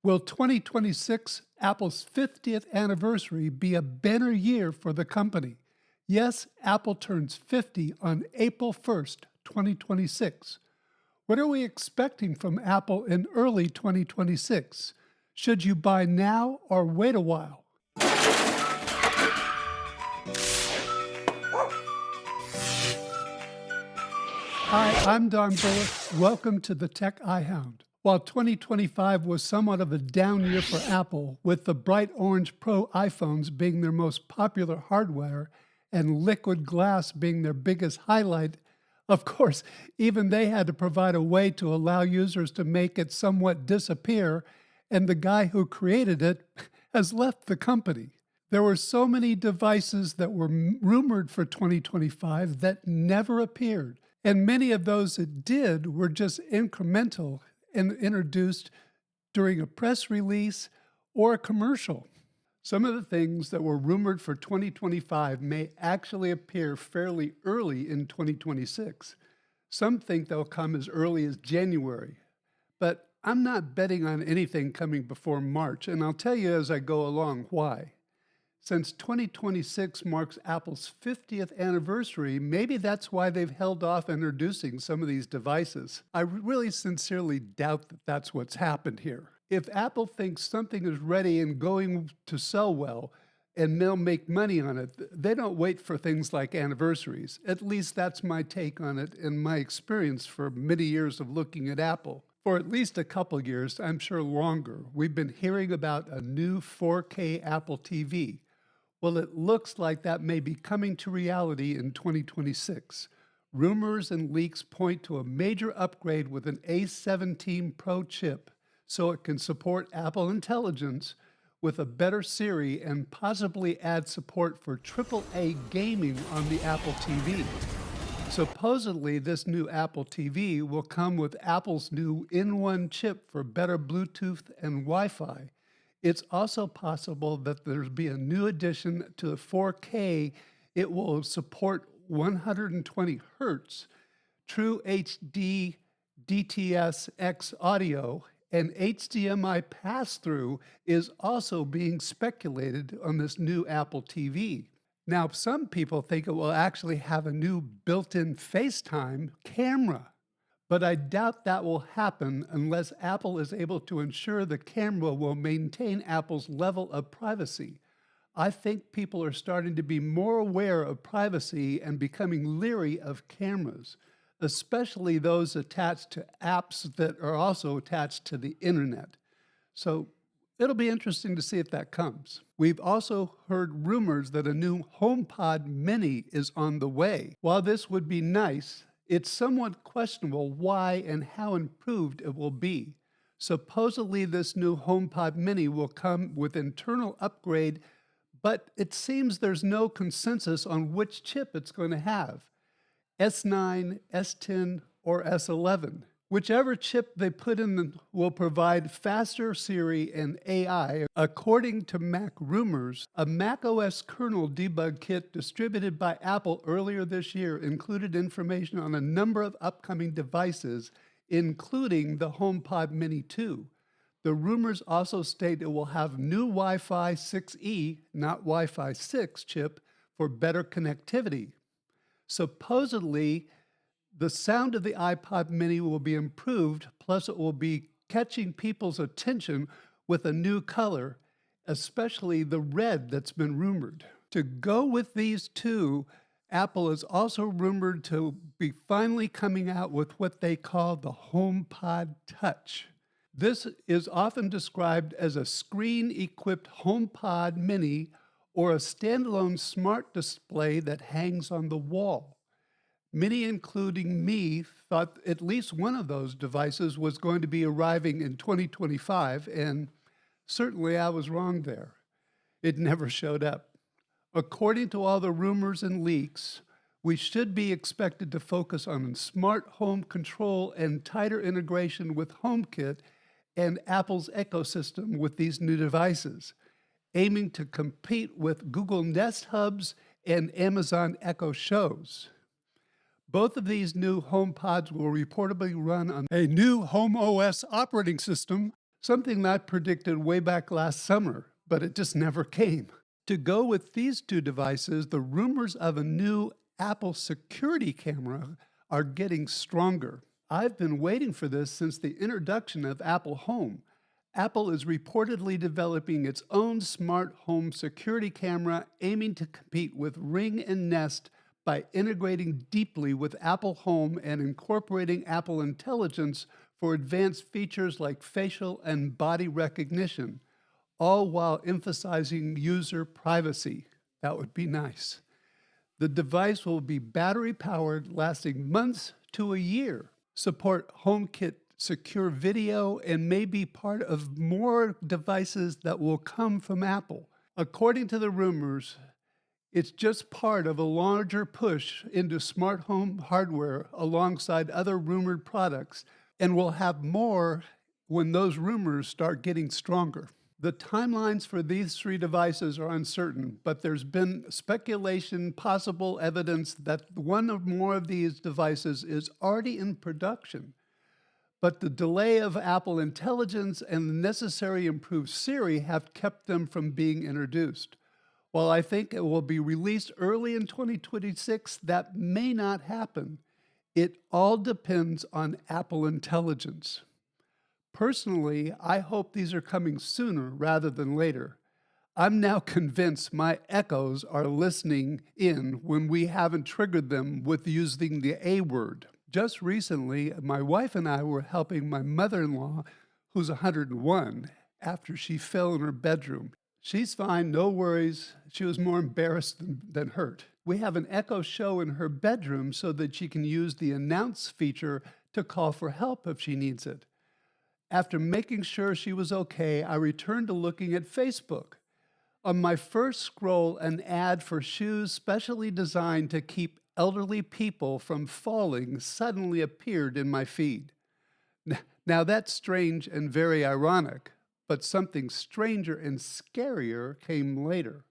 Will 2026, Apple's 50th anniversary, be a banner year for the company? Yes, Apple turns 50 on April 1st, 2026. What are we expecting from Apple in early 2026? Should you buy now or wait a while? Hi, I'm Don Bullock. Welcome to the Tech iHound. While 2025 was somewhat of a down year for Apple, with the bright orange Pro iPhones being their most popular hardware and liquid glass being their biggest highlight, of course, even they had to provide a way to allow users to make it somewhat disappear, and the guy who created it has left the company. There were so many devices that were rumored for 2025 that never appeared, and many of those that did were just incremental and introduced during a press release or a commercial. Some of the things that were rumored for 2025 may actually appear fairly early in 2026. Some think they'll come as early as January, but I'm not betting on anything coming before March, and I'll tell you as I go along why. Since 2026 marks Apple's 50th anniversary, maybe that's why they've held off introducing some of these devices. I really sincerely doubt that that's what's happened here. If Apple thinks something is ready and going to sell well, and they'll make money on it, they don't wait for things like anniversaries. At least that's my take on it and my experience for many years of looking at Apple. For at least a couple years, I'm sure longer, we've been hearing about a new 4K Apple TV. Well, it looks like that may be coming to reality in 2026. Rumors and leaks point to a major upgrade with an A17 Pro chip so it can support Apple Intelligence with a better Siri and possibly add support for AAA gaming on the Apple TV. Supposedly, this new Apple TV will come with Apple's new in-one chip for better Bluetooth and Wi-Fi. It's also possible that there'll be a new addition to the 4K. It will support 120 hertz, true HD DTS-X audio, and HDMI pass-through is also being speculated on this new Apple TV. Now, some people think it will actually have a new built-in FaceTime camera, but I doubt that will happen unless Apple is able to ensure the camera will maintain Apple's level of privacy. I think people are starting to be more aware of privacy and becoming leery of cameras, especially those attached to apps that are also attached to the internet. So it'll be interesting to see if that comes. We've also heard rumors that a new HomePod Mini is on the way. While this would be nice, it's somewhat questionable why and how improved it will be. Supposedly, this new HomePod Mini will come with internal upgrade, but it seems there's no consensus on which chip it's going to have, S9, S10, or S11. Whichever chip they put in will provide faster Siri and AI. According to Mac Rumors, a macOS kernel debug kit distributed by Apple earlier this year included information on a number of upcoming devices, including the HomePod Mini 2. The rumors also state it will have new Wi-Fi 6E, not Wi-Fi 6 chip, for better connectivity. Supposedly, the sound of the iPod Mini will be improved, plus it will be catching people's attention with a new color, especially the red that's been rumored. To go with these two, Apple is also rumored to be finally coming out with what they call the HomePod Touch. This is often described as a screen-equipped HomePod Mini or a standalone smart display that hangs on the wall. Many, including me, thought at least one of those devices was going to be arriving in 2025, and certainly I was wrong there. It never showed up. According to all the rumors and leaks, we should be expected to focus on smart home control and tighter integration with HomeKit and Apple's ecosystem with these new devices, aiming to compete with Google Nest Hubs and Amazon Echo Shows. Both of these new HomePods will reportedly run on a new HomeOS operating system something that I predicted way back last summer, but it just never came. To go with these two devices, the rumors of a new Apple security camera are getting stronger. I've been waiting for this since the introduction of Apple Home. Apple is reportedly developing its own smart home security camera aiming to compete with Ring and Nest by integrating deeply with Apple Home and incorporating Apple Intelligence for advanced features like facial and body recognition, all while emphasizing user privacy. That would be nice. The device will be battery powered, lasting months to a year, support HomeKit secure video, and may be part of more devices that will come from Apple. According to the rumors, it's just part of a larger push into smart home hardware alongside other rumored products, and we'll have more when those rumors start getting stronger. The timelines for these three devices are uncertain, but there's been speculation, possible evidence that one or more of these devices is already in production. But the delay of Apple Intelligence and the necessary improved Siri have kept them from being introduced. While I think it will be released early in 2026, that may not happen. It all depends on Apple Intelligence. Personally, I hope these are coming sooner rather than later. I'm now convinced my Echoes are listening in when we haven't triggered them with using the A word. Just recently, my wife and I were helping my mother-in-law, who's 101, after she fell in her bedroom. She's fine, no worries. She was more embarrassed than hurt. We have an Echo Show in her bedroom so that she can use the announce feature to call for help if she needs it. After making sure she was okay, I returned to looking at Facebook. On my first scroll, an ad for shoes specially designed to keep elderly people from falling suddenly appeared in my feed. Now that's strange and very ironic, but something stranger and scarier came later.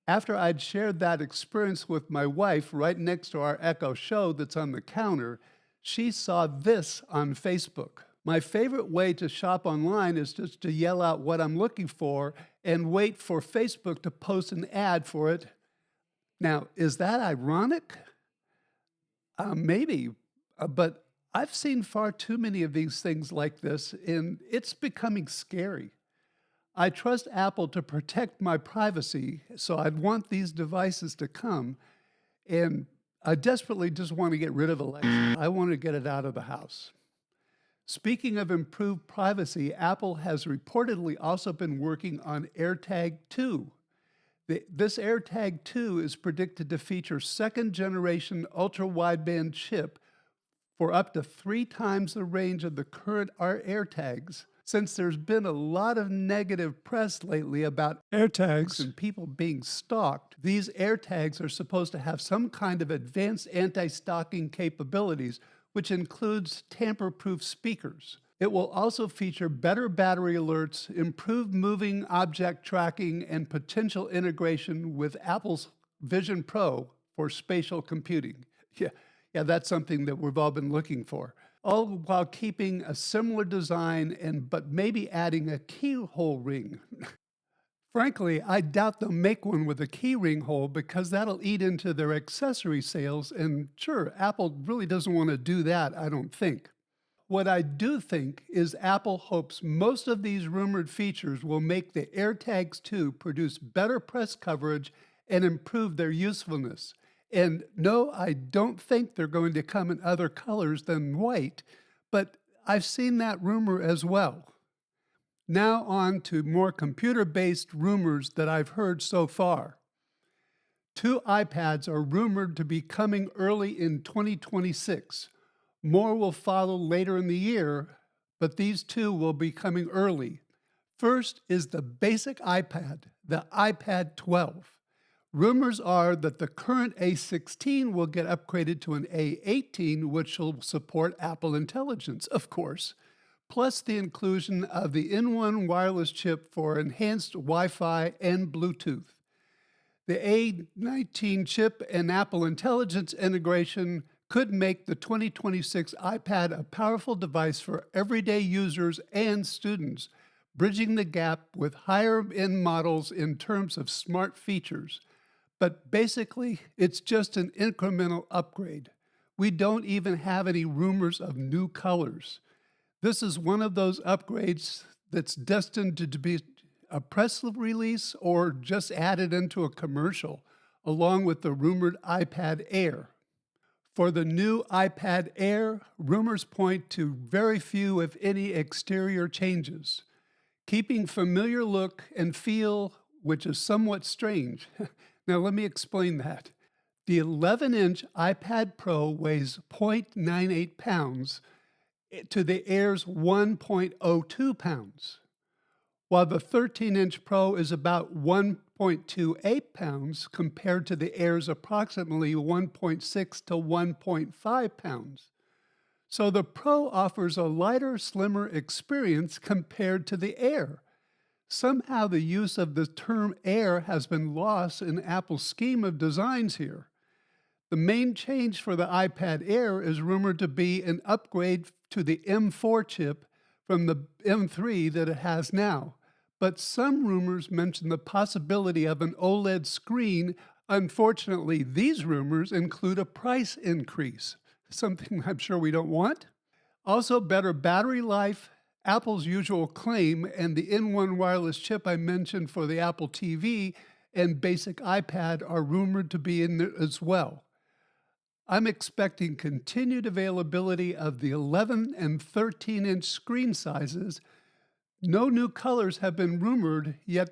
After I'd shared that experience with my wife right next to our Echo Show that's on the counter, she saw this on Facebook. My favorite way to shop online is just to yell out what I'm looking for and wait for Facebook to post an ad for it. Now, is that ironic? Maybe, but I've seen far too many of these things like this, and it's becoming scary. I trust Apple to protect my privacy, so I'd want these devices to come, and I desperately just want to get rid of Alexa. I want to get it out of the house. Speaking of improved privacy, Apple has reportedly also been working on AirTag 2. This AirTag 2 is predicted to feature second-generation ultra-wideband chip for up to 3 times the range of the current AirTags. Since there's been a lot of negative press lately about AirTags and people being stalked, these AirTags are supposed to have some kind of advanced anti-stalking capabilities, which includes tamper-proof speakers. It will also feature better battery alerts, improved moving object tracking, and potential integration with Apple's Vision Pro for spatial computing. Yeah, that's something that we've all been looking for. All while keeping a similar design but maybe adding a keyhole ring. Frankly, I doubt they'll make one with a key ring hole because that'll eat into their accessory sales, and sure, Apple really doesn't want to do that, I don't think. What I do think is Apple hopes most of these rumored features will make the AirTags 2 produce better press coverage and improve their usefulness. And no, I don't think they're going to come in other colors than white, but I've seen that rumor as well. Now on to more computer-based rumors that I've heard so far. 2 iPads are rumored to be coming early in 2026. More will follow later in the year, but these 2 will be coming early. First is the basic iPad, the iPad 12. Rumors are that the current A16 will get upgraded to an A18, which will support Apple Intelligence, of course, plus the inclusion of the in-one wireless chip for enhanced Wi-Fi and Bluetooth. The A19 chip and Apple Intelligence integration could make the 2026 iPad a powerful device for everyday users and students, bridging the gap with higher-end models in terms of smart features. But basically, it's just an incremental upgrade. We don't even have any rumors of new colors. This is one of those upgrades that's destined to be a press release or just added into a commercial, along with the rumored iPad Air. For the new iPad Air, rumors point to very few, if any, exterior changes, keeping familiar look and feel, which is somewhat strange. Now, let me explain that. The 11-inch iPad Pro weighs 0.98 pounds to the Air's 1.02 pounds, while the 13-inch Pro is about 1.28 pounds compared to the Air's approximately 1.6 to 1.5 pounds. So the Pro offers a lighter, slimmer experience compared to the Air. Somehow the use of the term Air has been lost in Apple's scheme of designs here. The main change for the iPad Air is rumored to be an upgrade to the M4 chip from the M3 that it has now. But some rumors mention the possibility of an OLED screen. Unfortunately, these rumors include a price increase, something I'm sure we don't want. Also, better battery life, Apple's usual claim, and the in-one wireless chip I mentioned for the Apple TV and basic iPad are rumored to be in there as well. I'm expecting continued availability of the 11 and 13-inch screen sizes. No new colors have been rumored, yet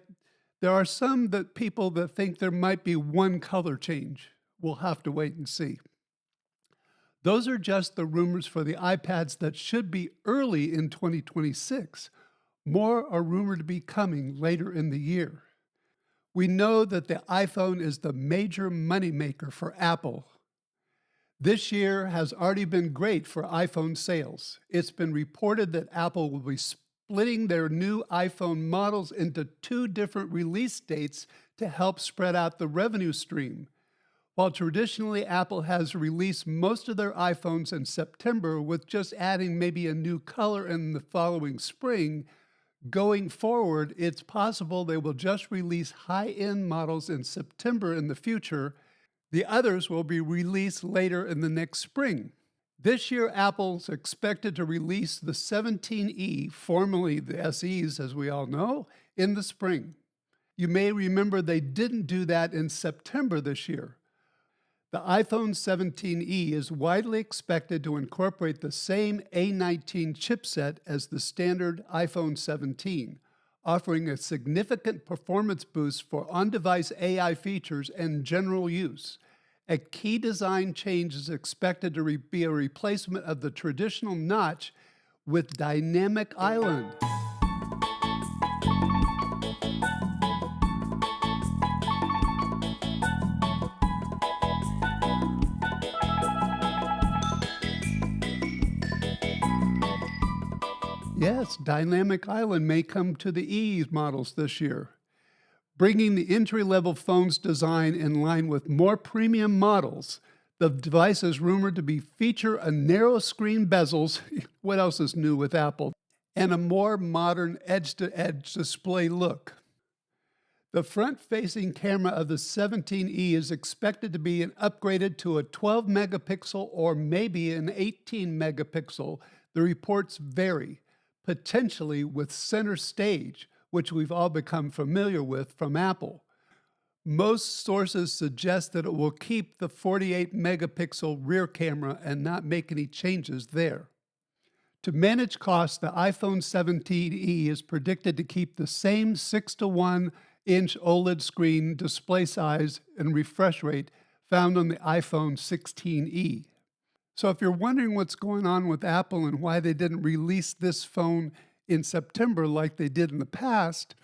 there are some people that think there might be one color change. We'll have to wait and see. Those are just the rumors for the iPads that should be early in 2026. More are rumored to be coming later in the year. We know that the iPhone is the major moneymaker for Apple. This year has already been great for iPhone sales. It's been reported that Apple will be splitting their new iPhone models into 2 different release dates to help spread out the revenue stream. While traditionally Apple has released most of their iPhones in September with just adding maybe a new color in the following spring, going forward, it's possible they will just release high-end models in September in the future. The others will be released later in the next spring. This year, Apple's expected to release the 17E, formerly the SEs as we all know, in the spring. You may remember they didn't do that in September this year. The iPhone 17e is widely expected to incorporate the same A19 chipset as the standard iPhone 17, offering a significant performance boost for on-device AI features and general use. A key design change is expected to be a replacement of the traditional notch with Dynamic Island. Yes, Dynamic Island may come to the E models this year, bringing the entry-level phone's design in line with more premium models. The device is rumored to feature a narrow screen bezels, what else is new with Apple, and a more modern edge-to-edge display look. The front-facing camera of the 17E is expected to be upgraded to a 12 megapixel or maybe an 18 megapixel. The reports vary, potentially with center stage, which we've all become familiar with from Apple. Most sources suggest that it will keep the 48 megapixel rear camera and not make any changes there. To manage costs, the iPhone 17e is predicted to keep the same 6:1 inch OLED screen display size and refresh rate found on the iPhone 16e. So if you're wondering what's going on with Apple and why they didn't release this phone in September like they did in the past,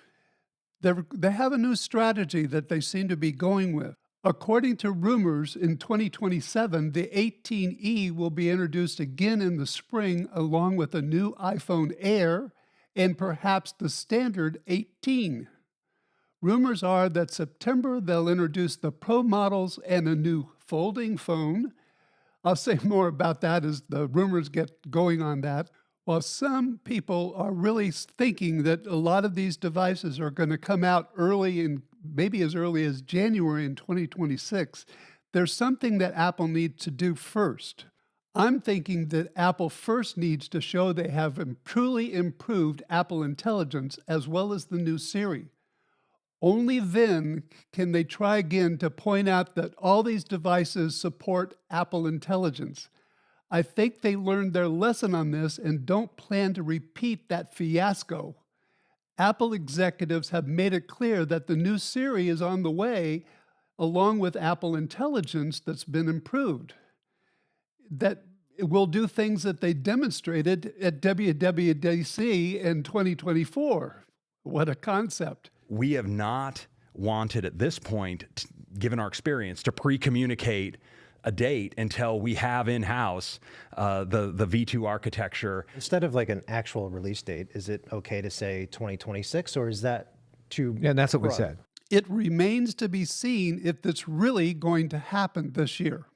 they have a new strategy that they seem to be going with. According to rumors, in 2027, the 18e will be introduced again in the spring along with a new iPhone Air and perhaps the standard 18. Rumors are that September they'll introduce the Pro models and a new folding phone, I'll say more about that as the rumors get going on that. While some people are really thinking that a lot of these devices are going to come out early in maybe as early as January in 2026, there's something that Apple needs to do first. I'm thinking that Apple first needs to show they have truly improved Apple Intelligence as well as the new Siri. Only then can they try again to point out that all these devices support Apple Intelligence. I think they learned their lesson on this and don't plan to repeat that fiasco. Apple executives have made it clear that the new Siri is on the way, along with Apple Intelligence that's been improved. That it will do things that they demonstrated at WWDC in 2024. What a concept. We have not wanted at this point, given our experience, to pre-communicate a date until we have in-house the V2 architecture. Instead of like an actual release date, is it okay to say 2026, or is that too Yeah, and that's what we broad? said. It remains to be seen if it's really going to happen this year.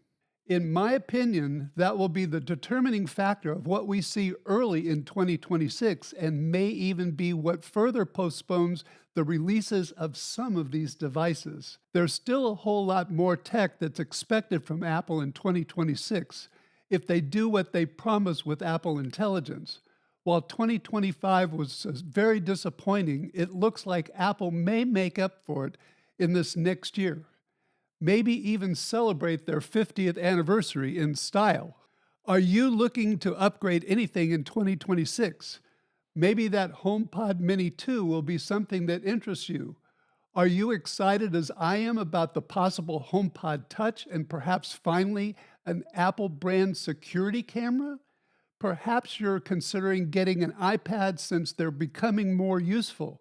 In my opinion, that will be the determining factor of what we see early in 2026 and may even be what further postpones the releases of some of these devices. There's still a whole lot more tech that's expected from Apple in 2026 if they do what they promise with Apple Intelligence. While 2025 was very disappointing, it looks like Apple may make up for it in this next year. Maybe even celebrate their 50th anniversary in style. Are you looking to upgrade anything in 2026? Maybe that HomePod Mini 2 will be something that interests you. Are you excited as I am about the possible HomePod Touch and perhaps finally an Apple brand security camera? Perhaps you're considering getting an iPad since they're becoming more useful.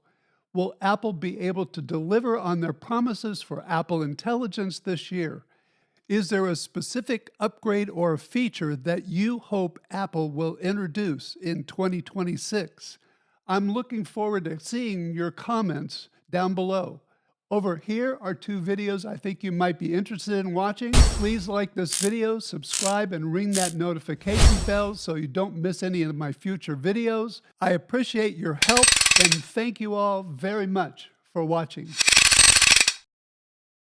Will Apple be able to deliver on their promises for Apple Intelligence this year? Is there a specific upgrade or a feature that you hope Apple will introduce in 2026? I'm looking forward to seeing your comments down below. Over here are two videos I think you might be interested in watching. Please like this video, subscribe, and ring that notification bell so you don't miss any of my future videos. I appreciate your help and thank you all very much for watching.